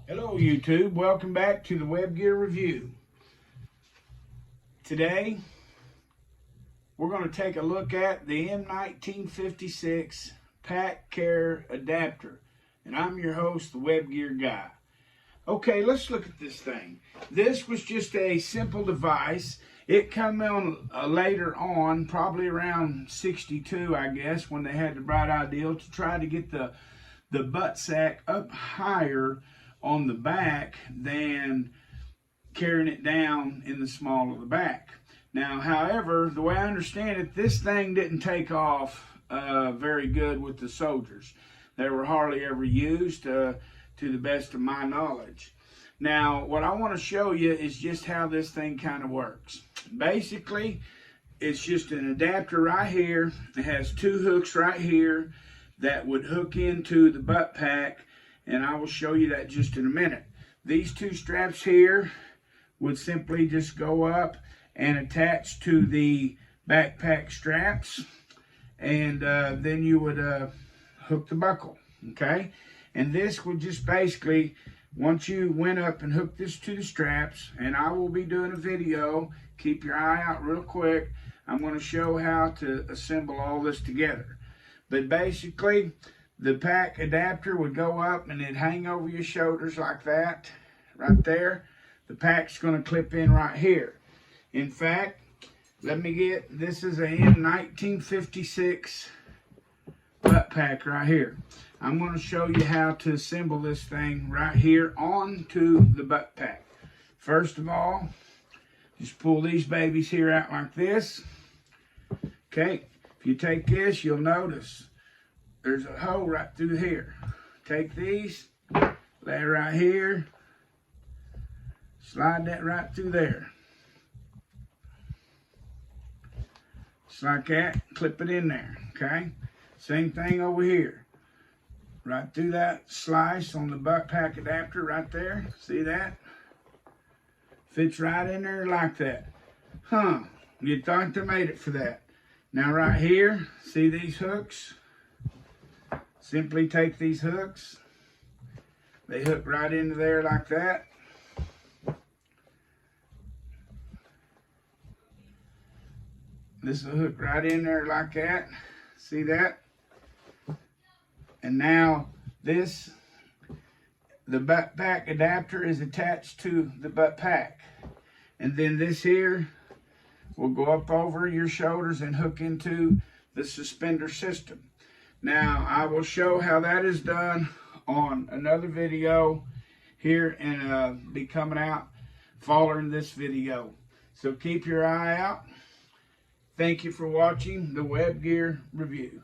Hello YouTube, welcome back to the Web Gear Review. Today we're going to take a look at the M-1956 Pack Care Adapter, and I'm your host, the Web Gear Guy. Okay, let's look at this thing. This was just a simple device. It came on later on, probably around 62 I guess, when they had the bright idea to try to get the butt sack up higher on the back than carrying it down in the small of the back. Now, however, the way I understand it, this thing didn't take off very good with the soldiers. They were hardly ever used to the best of my knowledge. Now, what I want to show you is just how this thing kind of works. Basically, it's just an adapter right here. It has two hooks right here that would hook into the butt pack, and I will show you that just in a minute. These two straps here would simply just go up and attach to the backpack straps, and then you would hook the buckle, okay? And this would just basically, once you went up and hooked this to the straps, and I will be doing a video, keep your eye out real quick, I'm going to show how to assemble all this together. But basically, the pack adapter would go up and it'd hang over your shoulders like that, right there. The pack's going to clip in right here. In fact, this is a M-1956 butt pack right here. I'm going to show you how to assemble this thing right here onto the butt pack. First of all, just pull these babies here out like this. Okay, if you take this, you'll notice there's a hole right through here. Take these, lay it right here, slide that right through there. Just like that, clip it in there, okay? Same thing over here. Right through that slice on the butt pack adapter right there. See that? Fits right in there like that. Huh, you'd thought they made it for that. Now right here, see these hooks? Simply take these hooks. They hook right into there like that. This will hook right in there like that. See that? And now the butt pack adapter is attached to the butt pack. And then this here will go up over your shoulders and hook into the suspender system. Now, I will show how that is done on another video here, and be coming out following this video. So keep your eye out. Thank you for watching the Web Gear Review.